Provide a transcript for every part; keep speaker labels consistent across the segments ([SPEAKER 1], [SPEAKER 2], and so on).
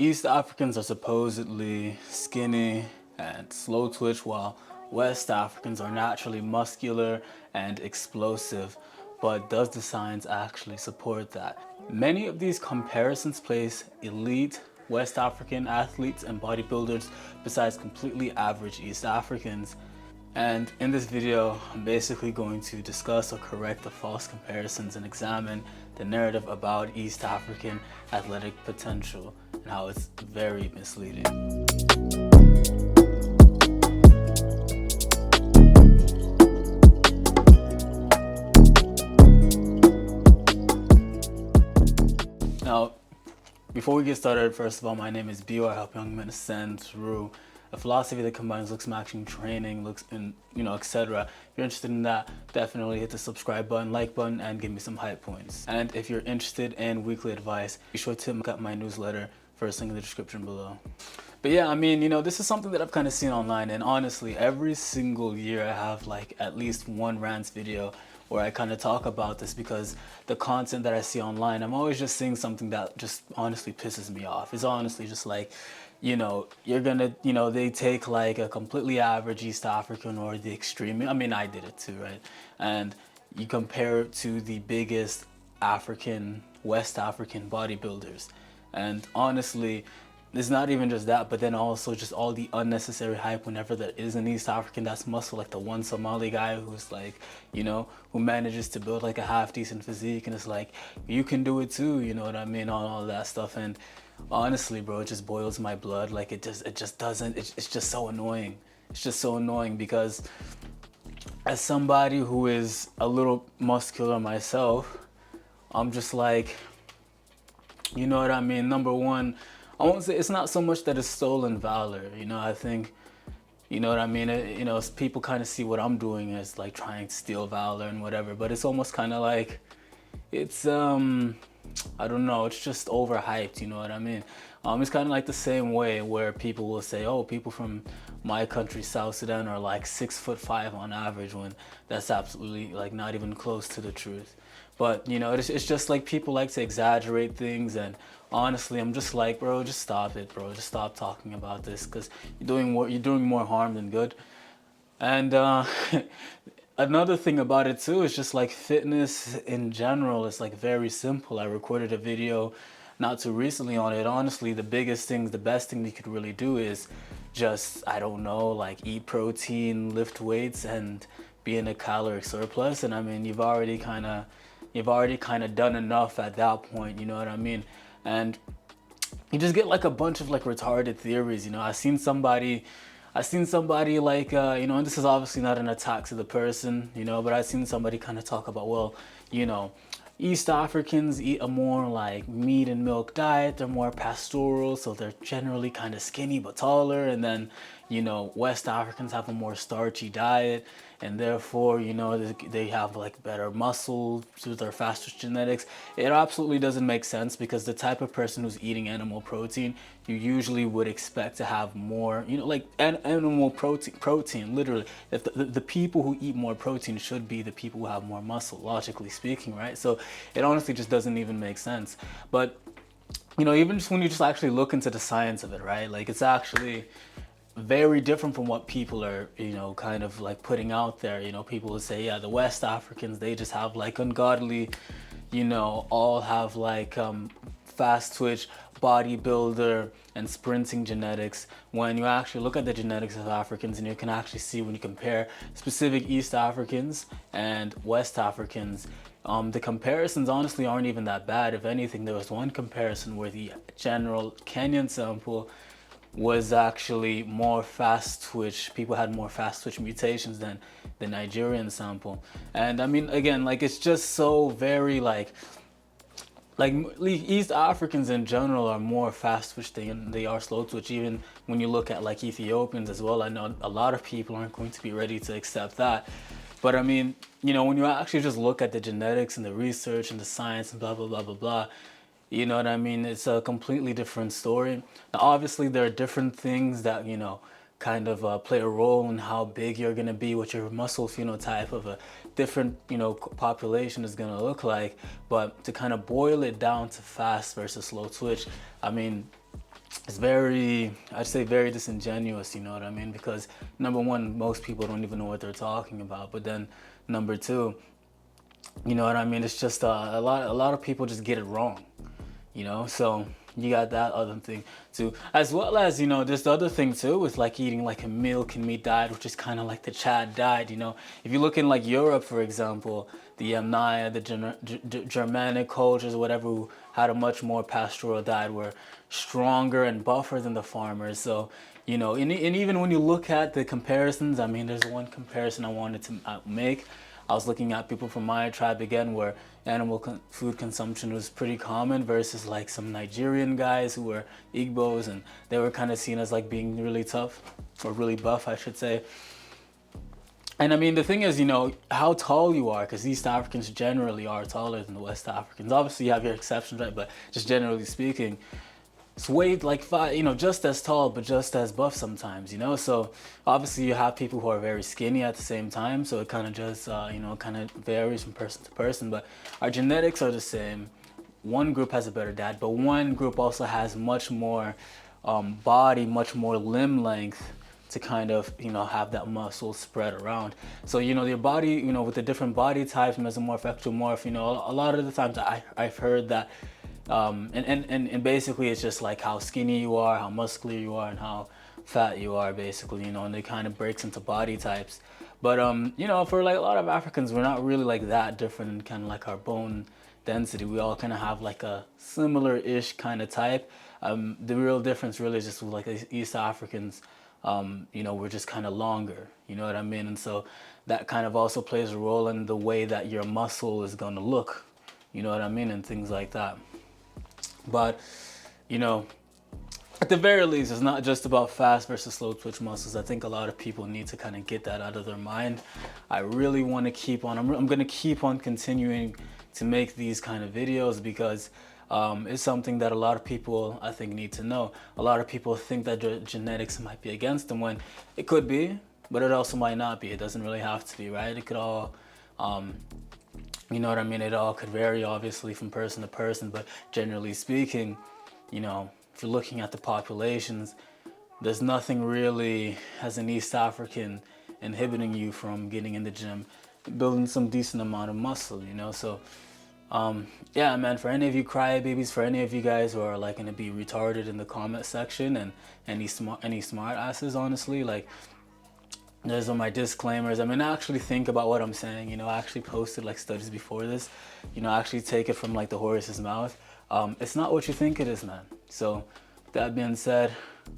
[SPEAKER 1] East Africans are supposedly skinny and slow twitch, while West Africans are naturally muscular and explosive. But does the science actually support that? Many of these comparisons place elite West African athletes and bodybuilders besides completely average East Africans. And in this video, I'm basically going to discuss or correct the false comparisons and examine the narrative about East African athletic potential and how it's very misleading. Now, before we get started, first of all, my name is Bio. I help young men ascend through a philosophy that combines looks matching training, looks and etc. If you're interested in that, definitely hit the subscribe button, like button, and give me some hype points. And if you're interested in weekly advice, be sure to look at my newsletter, first link in the description below. But yeah, I mean, this is something that I've kind of seen online, and honestly, every single year I have like at least one rants video where I kind of talk about this, because the content that I see online, I'm always just seeing something that just honestly pisses me off. It's honestly just like, you're gonna, they take like a completely average East African or the extreme. I mean, I did it too, right? And you compare it to the biggest West African bodybuilders. And honestly, it's not even just that, but then also just all the unnecessary hype whenever there is an East African that's muscle, like the one Somali guy who's like, who manages to build like a half decent physique, and it's like, you can do it too, you know what I mean, all that stuff. And honestly, bro, it just boils my blood. Like it's just so annoying. It's just so annoying because as somebody who is a little muscular myself, I'm just like, you know what I mean? Number one, I won't say it's not so much that it's stolen valor. I think, you know what I mean? People kind of see what I'm doing as like trying to steal valor and whatever, but it's almost kind of like, it's, I don't know, it's just overhyped, you know what I mean? It's kind of like the same way where people will say, oh, people from my country, South Sudan, are like 6'5" on average, when that's absolutely like not even close to the truth. But it's just like people like to exaggerate things, and honestly, I'm just like, bro, just stop it, bro. Just stop talking about this, because you're doing more harm than good. And another thing about it too is just like fitness in general is like very simple. I recorded a video not too recently on it. Honestly, the best thing you could really do is just, I don't know, like eat protein, lift weights, and be in a caloric surplus. And I mean, you've already kind of done enough at that point, you know what I mean? And you just get like a bunch of like retarded theories. I seen somebody like, and this is obviously not an attack to the person, but I seen somebody kind of talk about, well, East Africans eat a more like meat and milk diet. They're more pastoral, so they're generally kind of skinny but taller. And then, West Africans have a more starchy diet, and therefore, they have like better muscle through their faster genetics. It absolutely doesn't make sense, because the type of person who's eating animal protein, you usually would expect to have more, like animal protein, literally. If the people who eat more protein should be the people who have more muscle, logically speaking, right? So it honestly just doesn't even make sense. But, even just when you just actually look into the science of it, right? Like, it's actually very different from what people are, kind of like putting out there. People will say, yeah, the West Africans, they just have like ungodly, all have like fast twitch, bodybuilder, and sprinting genetics. When you actually look at the genetics of Africans, and you can actually see, when you compare specific East Africans and West Africans, the comparisons honestly aren't even that bad. If anything, there was one comparison where the general Kenyan sample was actually more fast twitch. People had more fast twitch mutations than the Nigerian sample. And I mean, again, like, it's just so very like East Africans in general are more fast twitch than they are slow twitch. Even when you look at like Ethiopians as well, I know a lot of people aren't going to be ready to accept that. But I mean, when you actually just look at the genetics and the research and the science and blah, blah, blah, blah, blah, you know what I mean? It's a completely different story. Now, obviously, there are different things that, kind of play a role in how big you're going to be, what your muscle phenotype of a different, population is going to look like. But to kind of boil it down to fast versus slow twitch, I mean, it's very, I'd say very disingenuous, you know what I mean? Because number one, most people don't even know what they're talking about. But then number two, you know what I mean? It's just a lot of people just get it wrong, you know? So you got that other thing too, as well as, you know, there's the other thing too with like eating like a milk and meat diet, which is kind of like the Chad diet, you know. If you look in like Europe, for example, the Yamnaya, the Germanic cultures, whatever, who had a much more pastoral diet, were stronger and buffer than the farmers. So, you know, and even when you look at the comparisons, I mean, there's one comparison I wanted to make. I was looking at people from my tribe again, where animal food consumption was pretty common, versus like some Nigerian guys who were Igbos, and they were kind of seen as like being really tough, or really buff, I should say. And I mean, the thing is, you know, how tall you are, because East Africans generally are taller than the West Africans. Obviously, you have your exceptions, right? But just generally speaking, it's weighed like five, you know, just as tall, but just as buff sometimes, you know. So obviously you have people who are very skinny at the same time. So it kind of just, you know, kind of varies from person to person. But our genetics are the same. One group has a better diet, but one group also has much more body, much more limb length to kind of, you know, have that muscle spread around. So, you know, your body, you know, with the different body types, mesomorph, ectomorph, you know, a lot of the times I've heard that. And basically it's just like how skinny you are, how muscular you are, and how fat you are, basically, you know, and it kind of breaks into body types. But you know, for like a lot of Africans, we're not really like that different in kind of like our bone density. We all kind of have like a similar-ish kind of type. The real difference really is just with like East Africans, you know, we're just kind of longer, you know what I mean? And so that kind of also plays a role in the way that your muscle is going to look, you know what I mean, and things like that. But, you know, at the very least, it's not just about fast versus slow twitch muscles. I think a lot of people need to kind of get that out of their mind. I really want to keep on, I'm going to keep on continuing to make these kind of videos, because it's something that a lot of people, I think, need to know. A lot of people think that genetics might be against them, when it could be, but it also might not be. It doesn't really have to be, right? It could all, you know what I mean? It all could vary, obviously, from person to person, but generally speaking, you know, if you're looking at the populations, there's nothing really, as an East African, inhibiting you from getting in the gym, building some decent amount of muscle, you know? So, yeah, man, for any of you crybabies, for any of you guys who are like gonna be retarded in the comment section, and any smart asses, honestly, like, those are my disclaimers. I mean, I actually think about what I'm saying, you know. I actually posted like studies before this, you know. I actually take it from like the horse's mouth. It's not what you think it is, man. So with that being said,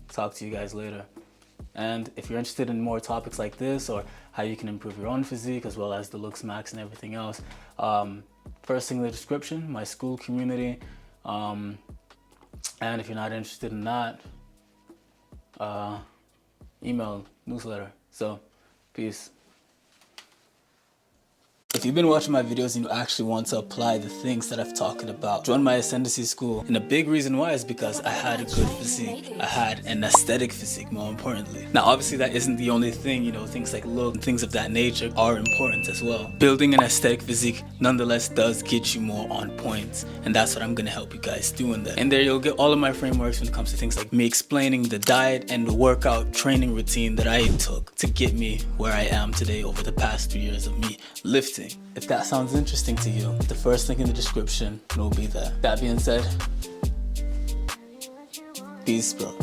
[SPEAKER 1] talk to you guys later. And if you're interested in more topics like this, or how you can improve your own physique, as well as the looks max and everything else, first thing in the description, my school community. And if you're not interested in that, email, newsletter. So, peace. If you've been watching my videos and you actually want to apply the things that I've talked about, join my ascendancy school. And a big reason why is because I had a good physique. I had an aesthetic physique, more importantly. Now, obviously that isn't the only thing, you know, things like look and things of that nature are important as well. Building an aesthetic physique nonetheless does get you more on point. And that's what I'm gonna help you guys do in there. And there you'll get all of my frameworks when it comes to things like me explaining the diet and the workout training routine that I took to get me where I am today over the past 3 years of me lifting. If that sounds interesting to you, the first link in the description will be there. That being said, peace, bro.